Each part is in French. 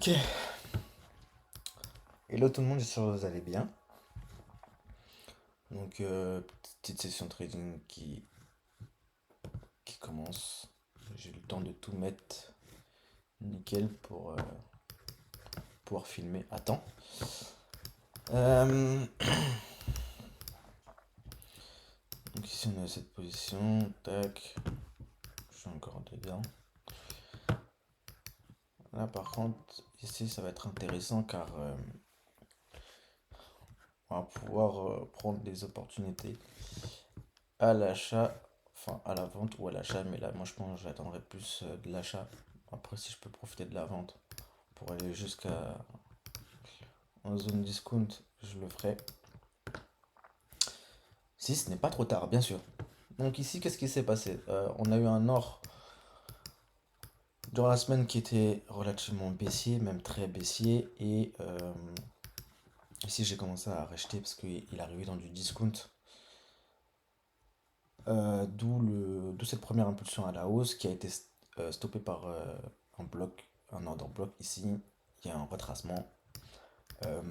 Ok. Hello tout le monde, j'espère que vous allez bien. Donc, petite session trading qui commence. J'ai eu le temps de tout mettre nickel pour pouvoir filmer à temps. Euh, donc ici on a cette position, tac, je suis encore dedans. Là par contre, ici ça va être intéressant car on va pouvoir prendre des opportunités à l'achat, enfin à la vente ou à l'achat, mais là moi je pense que j'attendrai plus de l'achat. Après si je peux profiter de la vente pour aller jusqu'à en zone discount, je le ferai. Si ce n'est pas trop tard, bien sûr. Donc ici, qu'est-ce qui s'est passé? On a eu un or durant la semaine qui était relativement baissier, même très baissier. Et ici, j'ai commencé à racheter parce qu'il arrivait dans du discount. D'où cette première impulsion à la hausse qui a été stoppée par un bloc, un order block. Ici, il y a un retracement. Euh,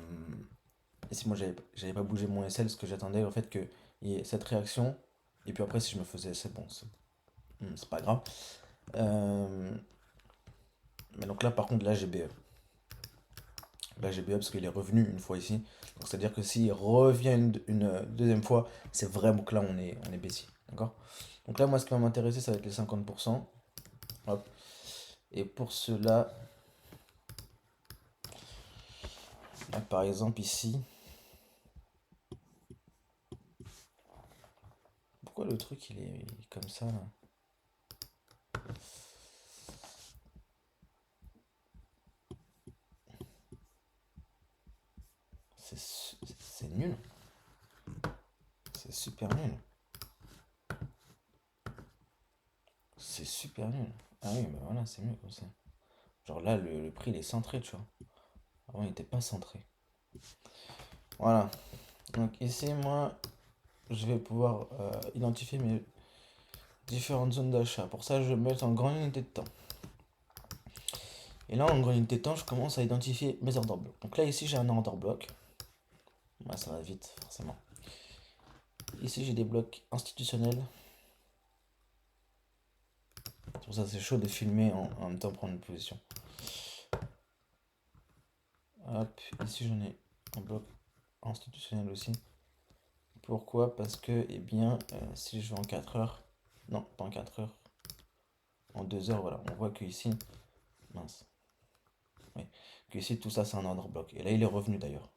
Ici, moi, j'avais pas bougé mon SL parce que j'attendais en fait qu'il y ait cette réaction. Et puis après, si je me faisais, c'est bon, c'est pas grave. Euh, mais donc là, par contre, là, j'ai BE. Là, j'ai BE parce qu'il est revenu une fois ici. Donc, c'est-à-dire que s'il revient une deuxième fois, c'est vraiment que là, on est baissier. D'accord? Donc là, moi, ce qui va m'intéresser, ça va être les 50%. Hop. Et pour cela, là, par exemple, ici. Pourquoi le truc, il est comme ça, là? C'est nul. C'est super nul. C'est super nul. Ah oui, bah voilà, c'est mieux comme ça. Genre là, le prix, il est centré, tu vois. Avant, il n'était pas centré. Voilà. Donc ici, moi, je vais pouvoir identifier mes différentes zones d'achat. Pour ça, je vais me mettre en grande unité de temps. Et là, en grande unité de temps, je commence à identifier mes order blocks. Donc là, ici, j'ai un order block. Ouais, ça va vite, forcément. Ici, j'ai des blocs institutionnels. C'est pour ça, c'est chaud de filmer en même temps prendre une position. Hop, ici, j'en ai un bloc institutionnel aussi. Pourquoi? Parce que, eh bien, si je vais en 4 heures, non, pas en 4 heures, en 2 heures, voilà, on voit que ici, mince, oui, que ici, tout ça, c'est un order block. Et là, il est revenu d'ailleurs.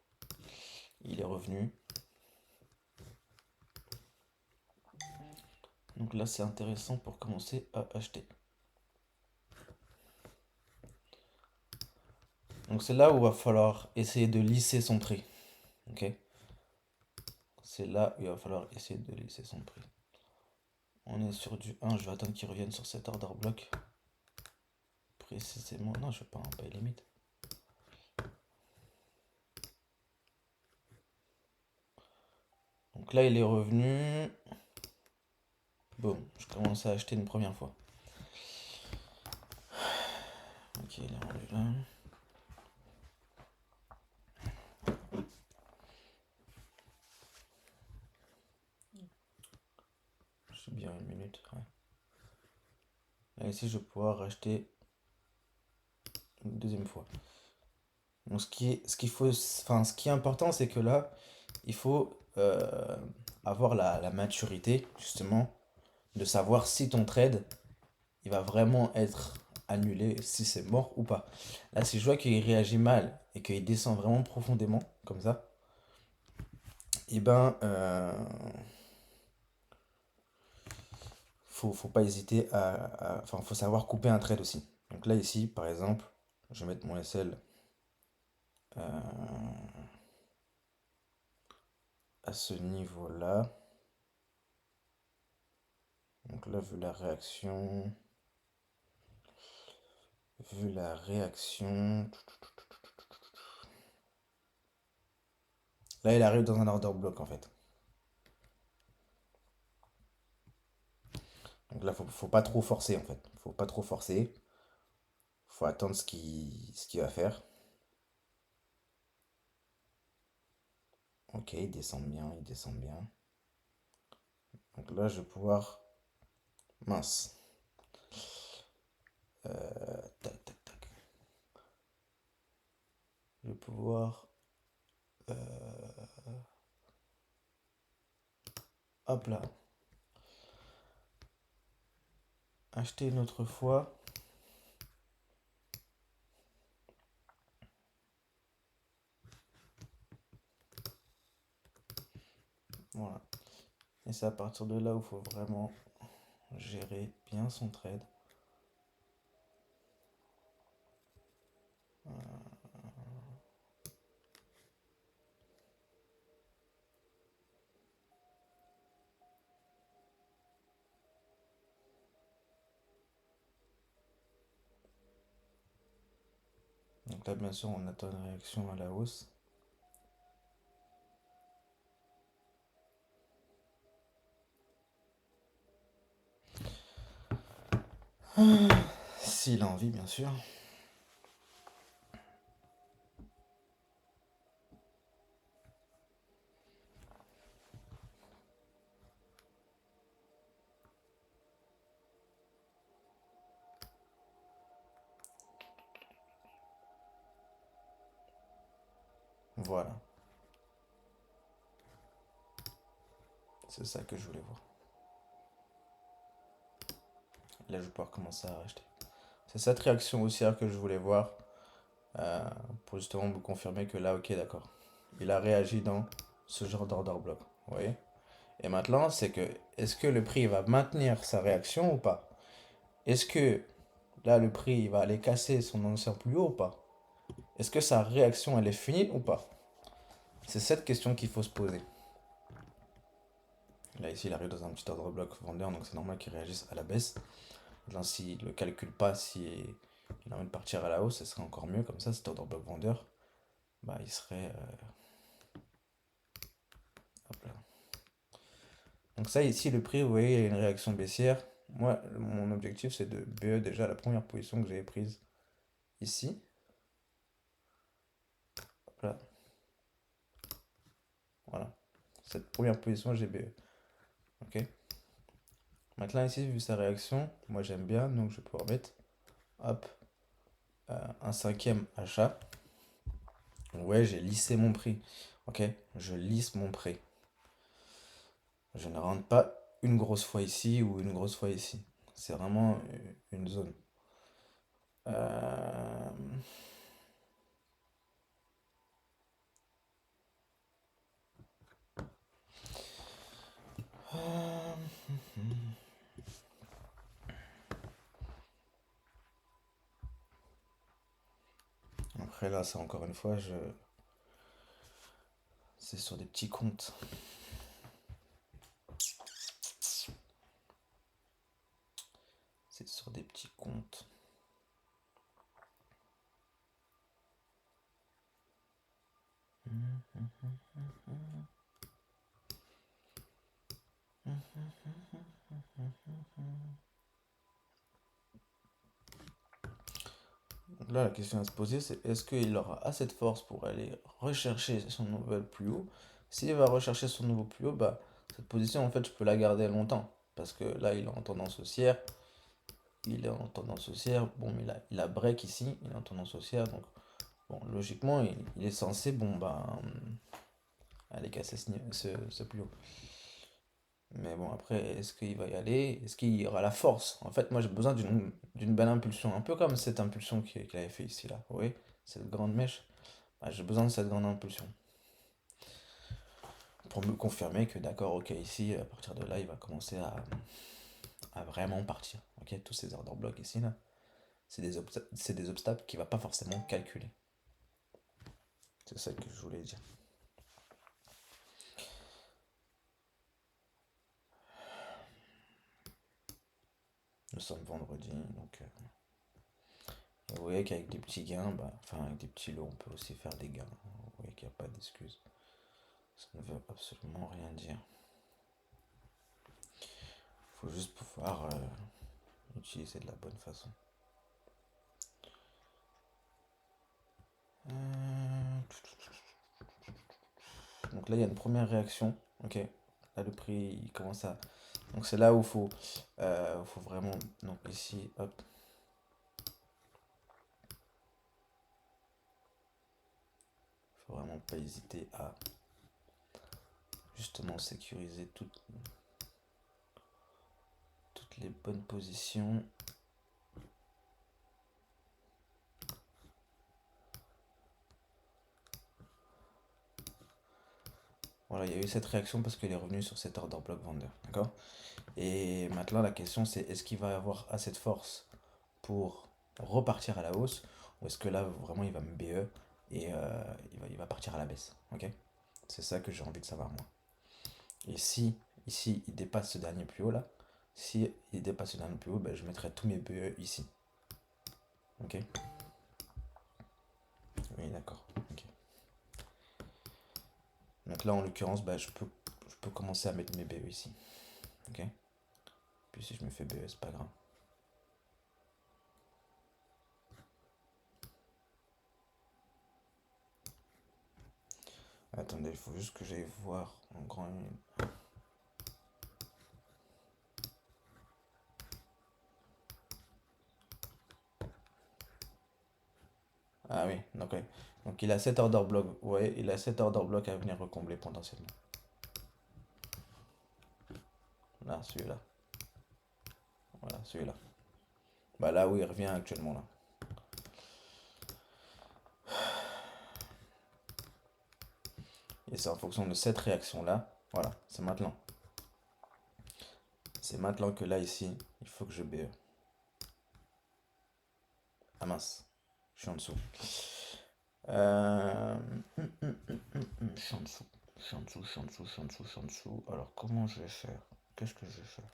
Il est revenu. Donc là, c'est intéressant pour commencer à acheter. Donc c'est là où il va falloir essayer de lisser son prix. Ok? C'est là où il va falloir essayer de lisser son prix. On est sur du 1, je vais attendre qu'il revienne sur cet order block. Précisément. Non, je ne vais pas en payer limite. Donc là, il est revenu. Bon, je commence à acheter une première fois. Ok, il est rendu là. Je suis bien une minute. Ouais. Là, ici, je vais pouvoir racheter une deuxième fois. Donc, ce qui est important, c'est que là, il faut avoir la maturité, justement, de savoir si ton trade, il va vraiment être annulé, si c'est mort ou pas. Là, si je vois qu'il réagit mal et qu'il descend vraiment profondément, comme ça, et ben, faut pas hésiter enfin, faut savoir couper un trade aussi. Donc là, ici, par exemple, je vais mettre mon SL à ce niveau-là. Donc là, vu la réaction, là, il arrive dans un order block en fait. Donc là, faut pas trop forcer en fait. Faut pas trop forcer. Faut attendre ce qu'il va faire. Ok, il descend bien, il descend bien. Donc là, je vais pouvoir... Mince. Tac, tac, tac. Je vais pouvoir... Hop là. Acheter une autre fois. Voilà. Et c'est à partir de là où il faut vraiment gérer bien son trade. Donc là, bien sûr, on attend une réaction à la hausse. S'il a envie, bien sûr. Voilà. C'est ça que je voulais voir. Là, je vais pouvoir commencer à racheter. C'est cette réaction haussière que je voulais voir euh, pour justement vous confirmer que là, ok, d'accord. Il a réagi dans ce genre d'order block. Vous voyez? Et maintenant, c'est que est-ce que le prix va maintenir sa réaction ou pas? Est-ce que là, le prix il va aller casser son ancien plus haut ou pas? Est-ce que sa réaction, elle est finie ou pas? C'est cette question qu'il faut se poser. Là, ici, il arrive dans un petit ordre bloc vendeur, donc c'est normal qu'il réagisse à la baisse. Là, s'il ne le calcule pas, si il a envie de partir à la hausse, ce serait encore mieux. Comme ça, cet ordre bloc vendeur, bah, il serait. Hop là. Donc, ça, ici, le prix, vous voyez, il y a une réaction baissière. Moi, mon objectif, c'est de BE déjà la première position que j'avais prise ici. Hop là. Voilà. Cette première position, j'ai BE. Ok. Maintenant, ici, vu sa réaction, moi j'aime bien, donc je vais pouvoir mettre, hop, un cinquième achat. Ouais, j'ai lissé mon prix. Ok, je lisse mon prix. Je ne rentre pas une grosse fois ici ou une grosse fois ici. C'est vraiment une zone. Euh, Après là, c'est encore une fois, c'est sur des petits comptes. C'est sur des petits comptes. Donc là, la question à se poser, c'est est-ce qu'il aura assez de force pour aller rechercher son nouvel plus haut? S'il va rechercher son nouveau plus haut, bah, cette position, en fait, je peux la garder longtemps. Parce que là, il est en tendance haussière. Il est en tendance haussière. Bon, il a break ici. Il est en tendance haussière. Donc, bon, logiquement, il est censé, bon, bah, aller casser ce plus haut. Mais bon, après, est-ce qu'il va y aller? Est-ce qu'il y aura la force? En fait, moi, j'ai besoin d'une belle impulsion. Un peu comme cette impulsion qu'il avait fait ici, là. Vous voyez? Cette grande mèche. Bah, j'ai besoin de cette grande impulsion. Pour me confirmer que, d'accord, ok, ici, à partir de là, il va commencer à vraiment partir. Ok? Tous ces ordres blocs ici, là, c'est des obstacles qu'il va pas forcément calculer. C'est ça que je voulais dire. Nous sommes vendredi, donc vous voyez qu'avec des petits gains, bah, enfin avec des petits lots, on peut aussi faire des gains. Vous voyez qu'il n'y a pas d'excuse. Ça ne veut absolument rien dire. Il faut juste pouvoir utiliser de la bonne façon. Donc là, il y a une première réaction. Ok. Là, le prix, il commence à. Donc c'est là où faut vraiment. Donc ici, hop. Faut vraiment pas hésiter à justement sécuriser toutes les bonnes positions. Voilà, il y a eu cette réaction parce qu'il est revenu sur cet order block vendeur. D'accord? Et maintenant, la question c'est est-ce qu'il va avoir assez de force pour repartir à la hausse ou est-ce que là vraiment il va me BE et il va partir à la baisse. Ok? C'est ça que j'ai envie de savoir moi. Et si ici il dépasse ce dernier plus haut là, si il dépasse ce dernier plus haut, ben, je mettrai tous mes BE ici. Ok? Oui, d'accord. Ok. Donc là en l'occurrence, ben, je peux commencer à mettre mes BE ici. Ok? Puis si je me fais BE, c'est pas grave. Attendez, il faut juste que j'aille voir en grand. Ah oui, donc, ouais. Donc il a 7 order block. Ouais, il a 7 order block à venir recombler potentiellement. Là, celui-là. Voilà, celui-là. Bah là où il revient actuellement là. Et c'est en fonction de cette réaction-là. Voilà, c'est maintenant. C'est maintenant que là, ici, il faut que je BE. Ah mince, je suis en dessous. Je suis en dessous. Je suis en dessous, je suis en dessous, je suis en dessous, je suis en dessous. Alors comment je vais faire? Qu'est-ce que je vais faire?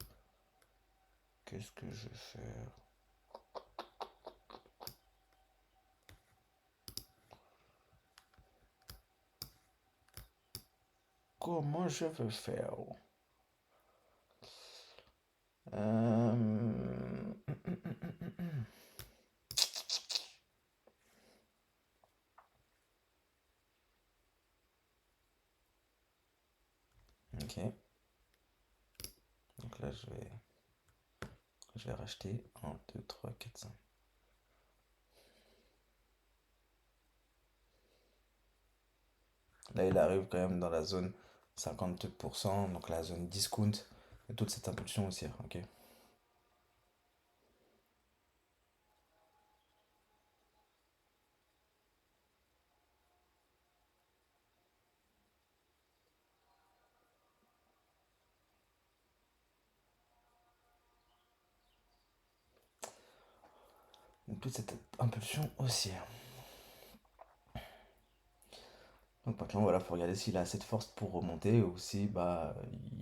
Qu'est-ce que je vais faire? Comment je vais faire? Euh... Ok. Donc là, je vais racheter 1, 2, 3, 4, 5. Là, il arrive quand même dans la zone 50%, donc la zone discount, et toute cette impulsion haussière. Ok. Donc toute cette impulsion haussière. Donc maintenant, voilà, faut regarder s'il a assez de force pour remonter ou si bah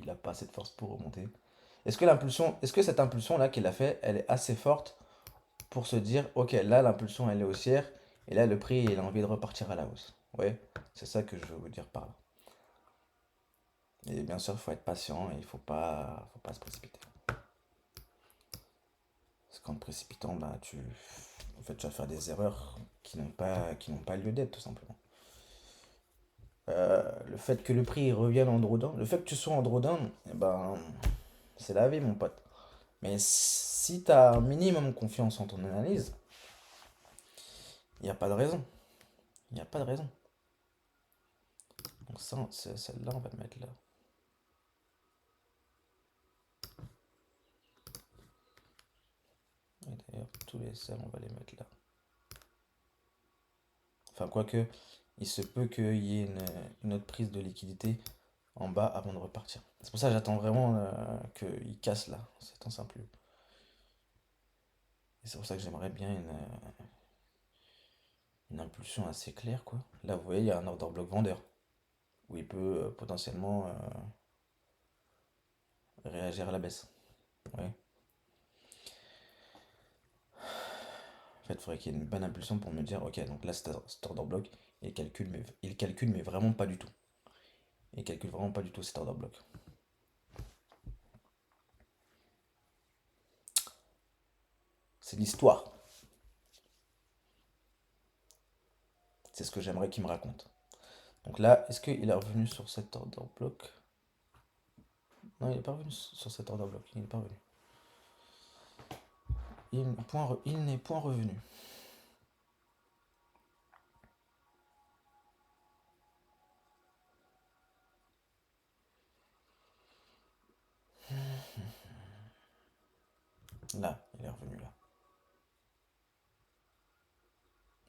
il a pas assez de force pour remonter. Est-ce que cette impulsion là qu'il a fait, elle est assez forte pour se dire, ok, là l'impulsion elle est haussière et là le prix il a envie de repartir à la hausse. Ouais, c'est ça que je veux vous dire par là. Et bien sûr, il faut être patient et il faut pas se précipiter. Parce qu'en te précipitant, bah en fait, tu vas faire des erreurs qui n'ont pas lieu d'être tout simplement. Le fait que le prix revienne en drawdown, le fait que tu sois en drawdown, eh ben, c'est la vie, mon pote. Mais si tu as un minimum confiance en ton analyse, il n'y a pas de raison. Il n'y a pas de raison. Donc ça, celle-là, on va le mettre là. Et d'ailleurs, tous les selles, on va les mettre là. Enfin, quoique, il se peut qu'il y ait une autre prise de liquidité en bas avant de repartir. C'est pour ça que j'attends vraiment qu'il casse là, c'est tant simple. Et c'est pour ça que j'aimerais bien une impulsion assez claire, quoi. Là, vous voyez, il y a un order block vendeur, où il peut potentiellement réagir à la baisse. Ouais. En fait, il faudrait qu'il y ait une bonne impulsion pour me dire, ok, donc là, cet order block, il calcule, mais vraiment pas du tout. Il calcule vraiment pas du tout cet order block. C'est l'histoire. C'est ce que j'aimerais qu'il me raconte. Donc là, est-ce qu'il est revenu sur cet order block? Non, il n'est pas revenu sur cet order block. Il n'est pas revenu. Il n'est point revenu. Là, il est revenu là.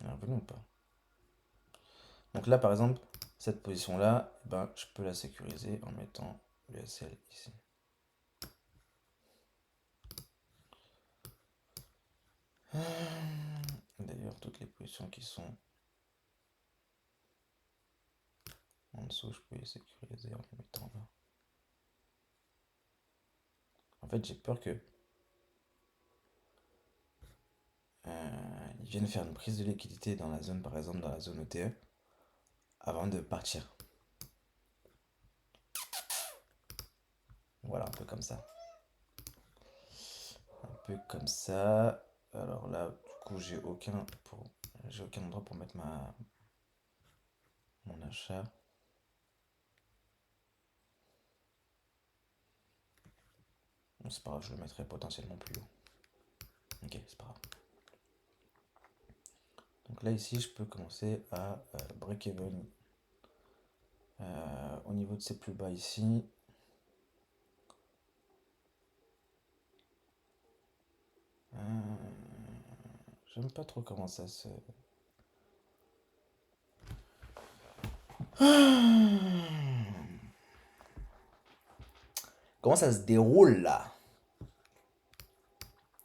Il est revenu ou pas? Donc là, par exemple, cette position-là, eh ben, je peux la sécuriser en mettant le SL ici. D'ailleurs, toutes les positions qui sont en dessous, je peux les sécuriser en les mettant là. En fait, j'ai peur que ils viennent faire une prise de liquidité dans la zone, par exemple, dans la zone ETE, avant de partir. Voilà, un peu comme ça. Un peu comme ça. Alors là, du coup, j'ai aucun endroit pour mettre mon achat. Bon, c'est pas grave, je le mettrai potentiellement plus haut. Ok, c'est pas grave. Donc là, ici, je peux commencer à break-even au niveau de ces plus bas ici. J'aime pas trop comment ça se... Comment ça se déroule là?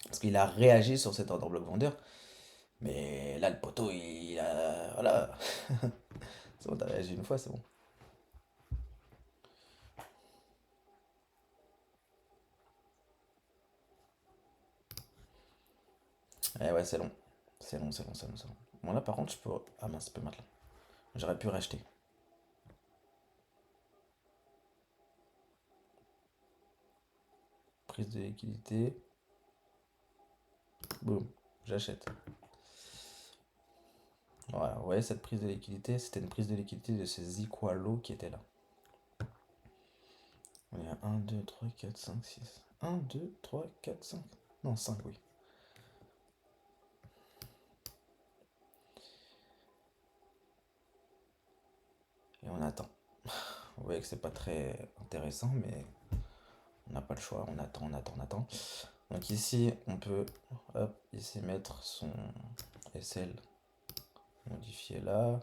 Parce qu'il a réagi sur cet order block vendeur. Mais là, le poteau, il a... Voilà. C'est bon, t'as réagi une fois, c'est bon. Eh ouais, c'est long. C'est long, c'est long, c'est long, c'est long. Bon, là, par contre, je peux... Ah mince, je peux mettre là. J'aurais pu racheter. Prise de liquidité. Boum, j'achète. Voilà, vous voyez, cette prise de liquidité, c'était une prise de liquidité de ces Equalo qui étaient là. On est à 1, 2, 3, 4, 5, 6. 1, 2, 3, 4, 5. Non, 5, oui. Et on attend. Vous voyez que c'est pas très intéressant, mais on n'a pas le choix. On attend, on attend, on attend. Donc ici, on peut hop, ici mettre son SL modifié là.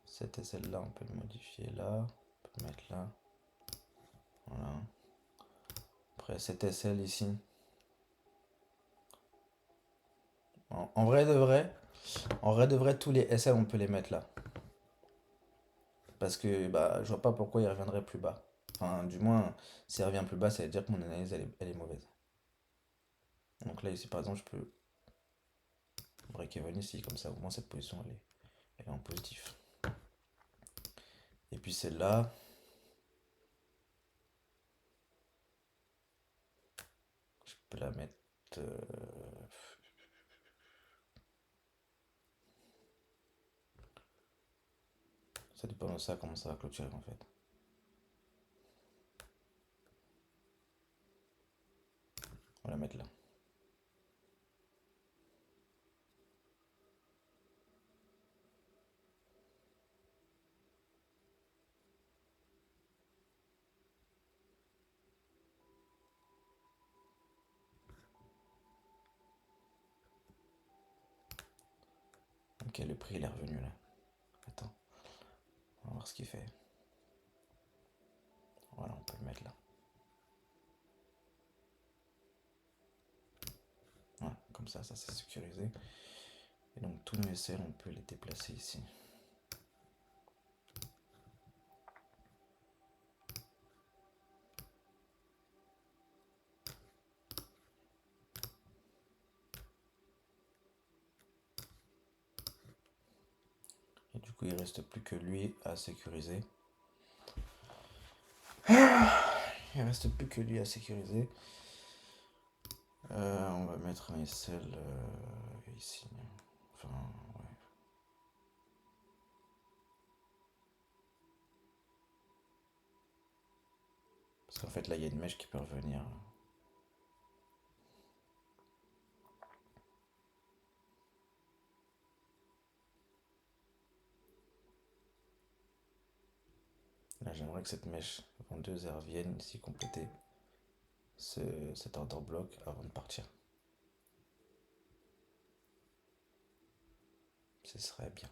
Cet SL là, on peut le modifier là. On peut le mettre là. Voilà. Après cet SL ici. En vrai de vrai, tous les SL, on peut les mettre là. Parce que bah, je vois pas pourquoi il reviendrait plus bas. Enfin, du moins, s'il revient plus bas, ça veut dire que mon analyse, elle est mauvaise. Donc là, ici, par exemple, je peux break-even ici, comme ça, au moins, cette position, elle est en positif. Et puis celle-là, je peux la mettre... Ça dépend de ça, comment ça va clôturer, en fait. On va la mettre là. Ok, le prix, il est revenu, là. Attends, on va voir ce qu'il fait. Voilà, on peut le mettre là. Voilà, comme ça c'est sécurisé. Et donc tous nos SL, on peut les déplacer ici. Et du coup, il reste plus que lui à sécuriser. Il reste plus que lui à sécuriser. On va mettre un SL ici. Enfin, ouais. Parce qu'en fait, là, il y a une mèche qui peut revenir. Là, j'aimerais que cette mèche vendeuse elle revienne ici compléter cet order block avant de partir. Ce serait bien.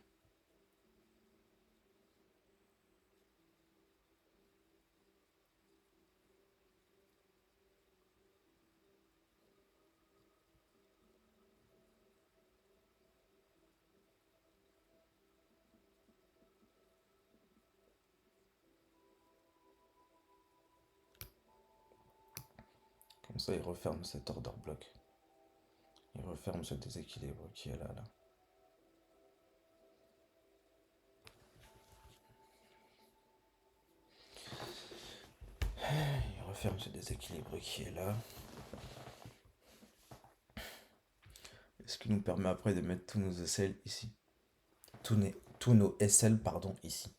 Comme ça, il referme cet order block. Il referme ce déséquilibre qui est là. Il referme ce déséquilibre qui est là. Ce qui nous permet après de mettre tous nos SL ici. Tous nos SL, pardon, ici.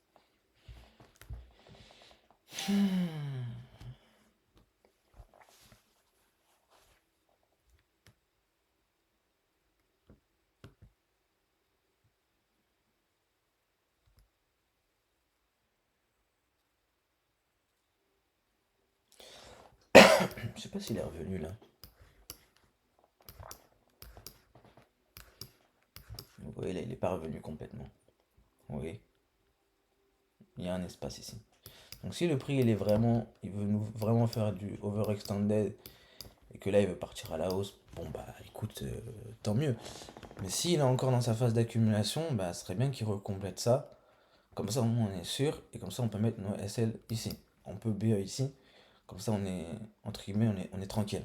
Je sais pas s'il est revenu là. Vous voyez là, il n'est pas revenu complètement. Vous voyez, il y a un espace ici. Donc si le prix il veut nous vraiment faire du overextended et que là il veut partir à la hausse, bon bah écoute, tant mieux. Mais s'il est encore dans sa phase d'accumulation, bah ce serait bien qu'il recomplète ça. Comme ça au moins on est sûr et comme ça on peut mettre nos SL ici. On peut BE ici. Comme ça on est entre guillemets on est tranquille.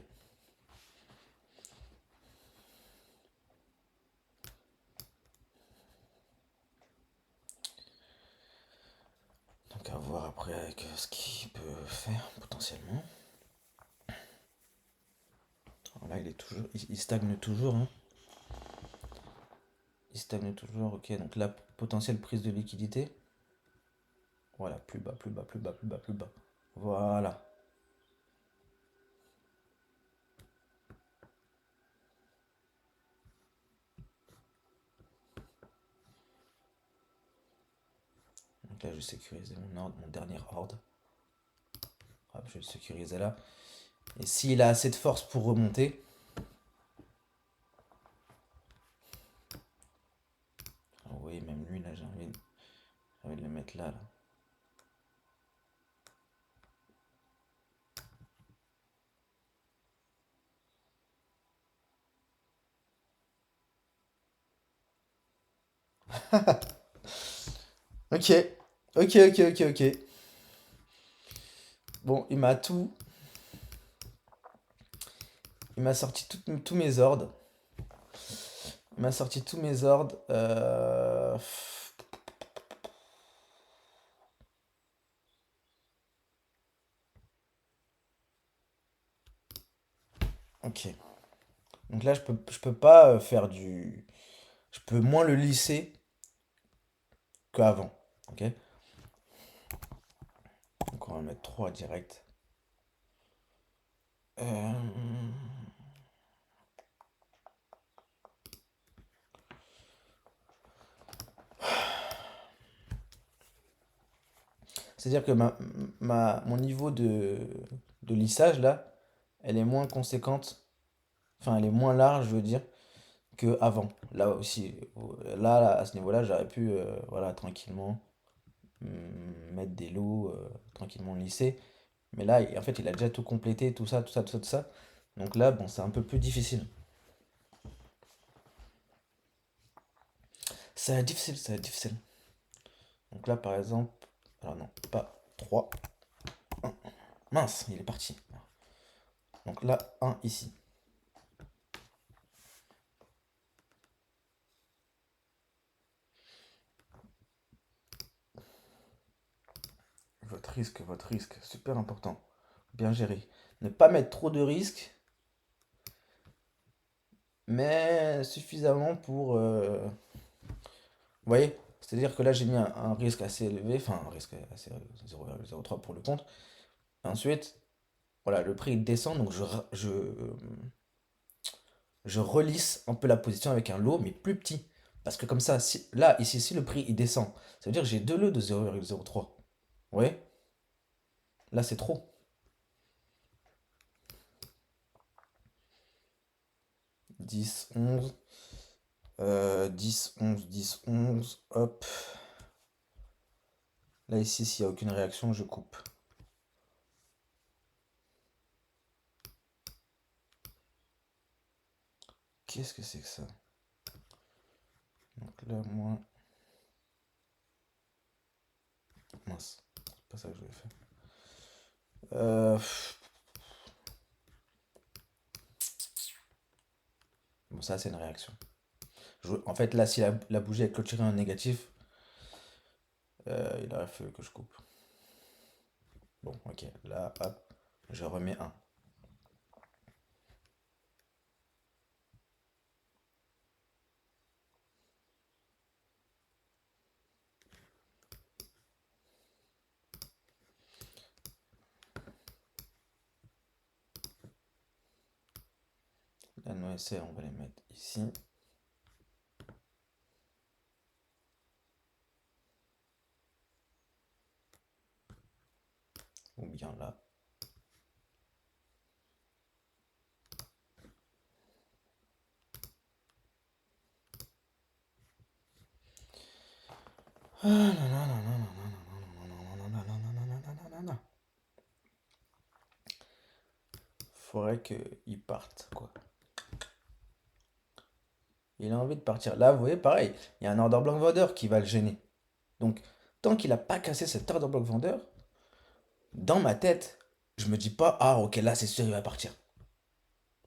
Donc à voir après avec ce qu'il peut faire potentiellement. Alors là il stagne toujours. Hein. Il stagne toujours, ok. Donc là, potentielle prise de liquidité. Voilà, plus bas, plus bas, plus bas, plus bas, plus bas. Voilà. Donc là, je vais sécuriser mon ordre, mon dernier ordre. Hop, je vais le sécuriser là. Et s'il a assez de force pour remonter. Ah oui, même lui, là, j'ai envie de le mettre là. Ok, ok, ok, ok, ok. Bon, il m'a tout. Il m'a sorti tous mes ordres. Il m'a sorti tous mes ordres. Ok. Donc là, je peux pas faire du. Je peux moins le lisser qu'avant. Ok. Donc on va mettre 3 direct. C'est-à-dire que mon niveau de lissage là, elle est moins conséquente, enfin elle est moins large, je veux dire, que avant. Là aussi, là, à ce niveau-là, j'aurais pu, voilà, tranquillement mettre des lots, tranquillement lisser. Mais là, en fait, il a déjà tout complété, tout ça, tout ça, tout ça, tout ça. Donc là, bon, c'est un peu plus difficile. C'est difficile, c'est difficile. Donc là, par exemple, alors non, pas 3. Mince, il est parti. Donc là, 1 ici. Votre risque, super important. Bien géré. Ne pas mettre trop de risques, mais suffisamment pour... Vous voyez? C'est-à-dire que là, j'ai mis un risque assez élevé, enfin un risque assez 0,03 pour le compte. Ensuite, Voilà, le prix il descend, donc je relisse un peu la position avec un lot, mais plus petit. Parce que comme ça, là, ici, si le prix il descend, ça veut dire que j'ai deux lots de 0,03. Ouais, là c'est trop. 10, 11, 10, 11, 10, 11, hop. Là ici, s'il n'y a aucune réaction, je coupe. Qu'est-ce que c'est que ça? Donc là, moi... Mince, c'est pas ça que je voulais faire. Bon, ça, c'est une réaction. En fait, là, si la bougie est clôturée en négatif, il aurait fallu que je coupe. Bon, ok. Là, hop, je remets un. La noisette, on va les mettre ici. Ou bien là. Faudrait qu'il parte, quoi. Il a envie de partir. Là, vous voyez, pareil, il y a un order block vendeur qui va le gêner. Donc, tant qu'il n'a pas cassé cet order block vendeur, dans ma tête, je me dis pas, ah ok, là c'est sûr, il va partir.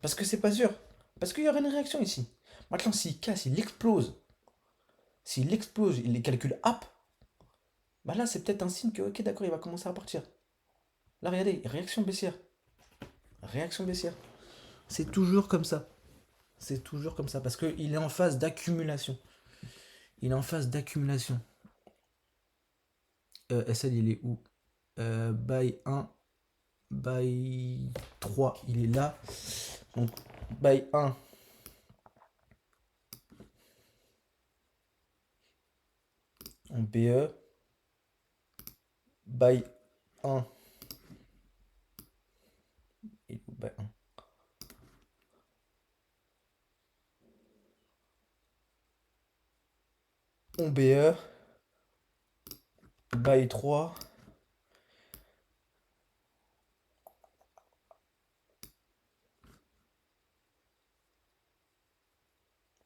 Parce que c'est pas sûr. Parce qu'il y aura une réaction ici. Maintenant, s'il casse, il explose. S'il explose, il les calcule up. Bah là, c'est peut-être un signe que, ok, d'accord, il va commencer à partir. Là, regardez, réaction baissière. Réaction baissière. C'est toujours comme ça. C'est toujours comme ça. Parce qu'il est en phase d'accumulation. Il est en phase d'accumulation. SL, il est où Buy 1, Buy 3, il est là. Donc, Buy 1. En BE. Buy 1. Il est où Buy 1. En BE. Buy 3.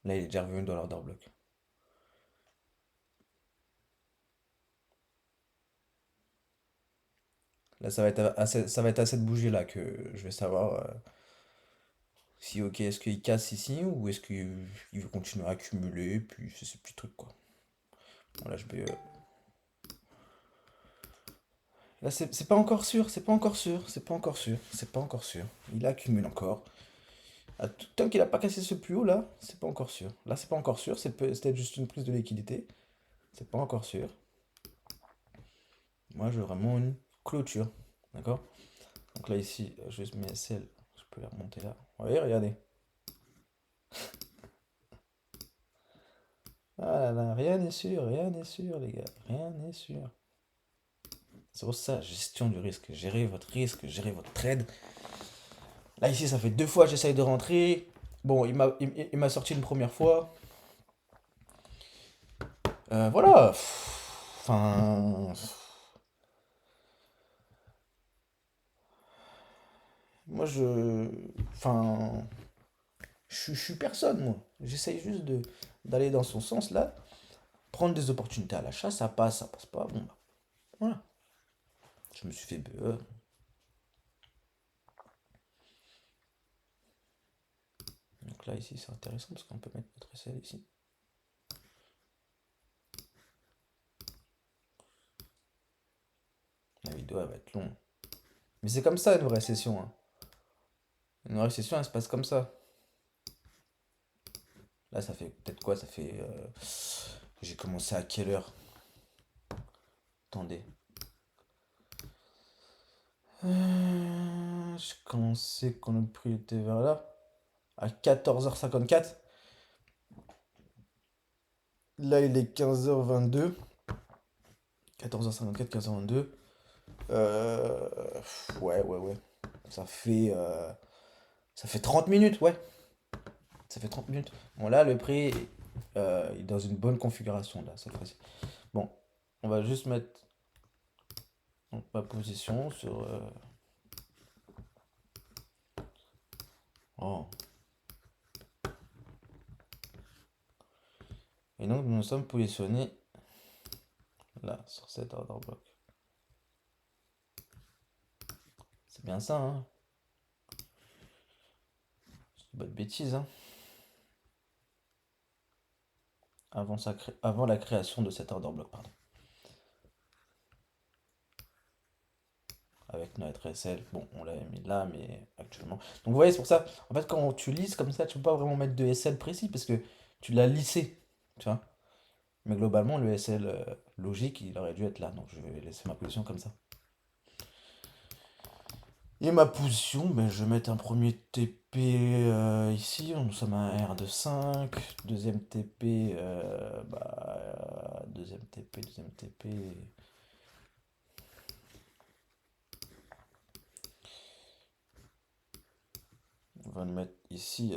Là, il est déjà revenu dans l'order block. Là, ça va être à cette bougie-là que je vais savoir si, ok, est-ce qu'il casse ici ou est-ce qu'il veut continuer à accumuler, puis c'est ces petits trucs, quoi. Voilà, je vais. Là, c'est pas encore sûr, c'est pas encore sûr, c'est pas encore sûr, c'est pas encore sûr. Il accumule encore. Tant qu'il a pas cassé ce plus haut là, c'est pas encore sûr. Là, c'est pas encore sûr, c'est peut-être juste une prise de liquidité. C'est pas encore sûr. Moi, je veux vraiment une clôture. D'accord? Donc là, ici, je mets celle. Je peux la remonter là. Oui, regardez. Ah là là, rien n'est sûr, les gars. Rien n'est sûr. C'est pour ça, gestion du risque. Gérez votre risque, gérez votre trade. Là, ici, ça fait deux fois que j'essaye de rentrer. Bon, il m'a sorti une première fois. Voilà. Enfin. Moi, Enfin. Je suis personne, moi. J'essaye juste d'aller dans son sens, là. Prendre des opportunités à l'achat, ça passe pas. Bon, bah, voilà. Je me suis fait BE. Donc là, ici, c'est intéressant parce qu'on peut mettre notre SL ici. La vidéo, elle va être longue. Mais c'est comme ça, une vraie session, hein. Une vraie session, elle se passe comme ça. Là, ça fait peut-être quoi? Ça fait. J'ai commencé à quelle heure? Attendez. Je commençais quand le prix était vers là, à 14h54. Là, il est 15h22. 14h54, 15h22. Ouais, ouais, ouais. Ça fait, euh, ça fait 30 minutes, ouais. Ça fait 30 minutes. Bon, là, le prix est dans une bonne configuration, là, cette fois-ci. Bon, on va juste mettre donc, ma position sur... Oh. Et donc, nous nous sommes positionnés là, sur cet order block. C'est bien ça, hein? C'est pas de bêtises, hein? Avant la création de cet order block, pardon. Avec notre SL. Bon, on l'avait mis là, mais actuellement. Donc vous voyez, c'est pour ça. En fait, quand tu lisses comme ça, tu peux pas vraiment mettre de SL précis parce que tu l'as lissé. Tu vois? Mais globalement, le SL logique, il aurait dû être là. Donc je vais laisser ma position comme ça. Et ma position, ben, je vais mettre un premier TP ici. Nous sommes à un R de 5. Deuxième TP, deuxième TP, deuxième TP. On va le mettre ici.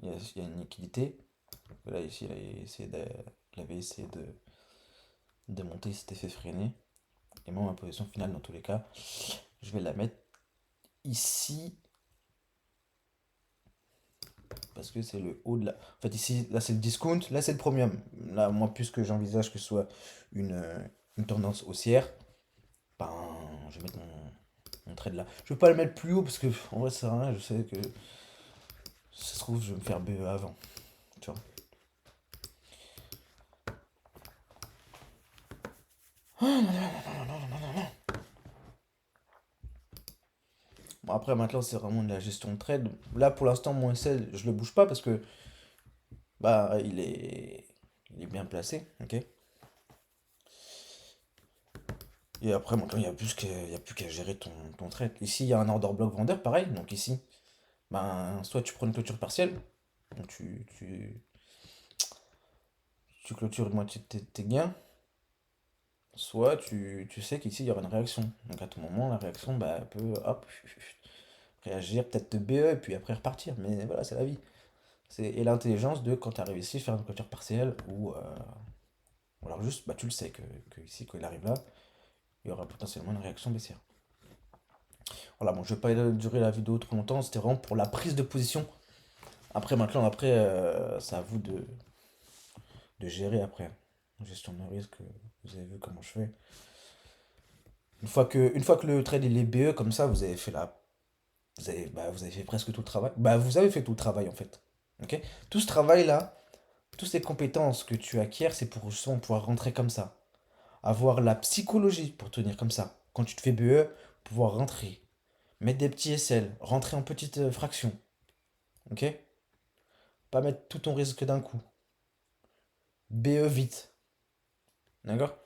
Il y a une liquidité. Là, ici, il avait essayé de monter, il s'était fait freiner. Et moi, ma position finale, dans tous les cas, je vais la mettre ici. Parce que c'est le haut de la. En fait, ici, là, c'est le discount, là, c'est le premium. Là, moi, puisque j'envisage que ce soit une tendance haussière, ben, je vais mettre mon trade là. Je vais pas le mettre plus haut parce que, en vrai, ça sert à rien. Je sais que si ça se trouve, je vais me faire BE avant. Tu vois. Bon, après, maintenant, c'est vraiment de la gestion de trade. Là, pour l'instant, mon SL, je le bouge pas parce que bah, il est bien placé. Ok. Et après, maintenant, il y a plus qu'à gérer ton trade. Ici, il y a un order block vendeur, pareil. Donc, ici, ben, soit tu prends une clôture partielle, donc tu clôtures une moitié de tes gains, soit tu sais qu'ici, il y aura une réaction. Donc, à tout moment, la réaction, bah, elle peut, hop, réagir, peut-être te BE, et puis après repartir. Mais voilà, c'est la vie. Et l'intelligence de quand tu arrives ici, faire une clôture partielle, ou alors juste, bah, tu le sais que ici, quand il arrive là, il y aura potentiellement une réaction baissière. Voilà, bon, je vais pas durer la vidéo trop longtemps, c'était vraiment pour la prise de position. Après, maintenant, c'est à vous de gérer après. Gestion de risque, vous avez vu comment je fais. Une fois que le trade il est BE, comme ça, vous avez fait vous avez fait presque tout le travail. Bah, vous avez fait tout le travail en fait. Ok. Tout ce travail-là, toutes ces compétences que tu acquiers, c'est pour justement pouvoir rentrer comme ça. Avoir la psychologie pour tenir comme ça. Quand tu te fais BE, pouvoir rentrer. Mettre des petits SL, rentrer en petites fractions. Ok. Pas mettre tout ton risque d'un coup. BE vite. D'accord?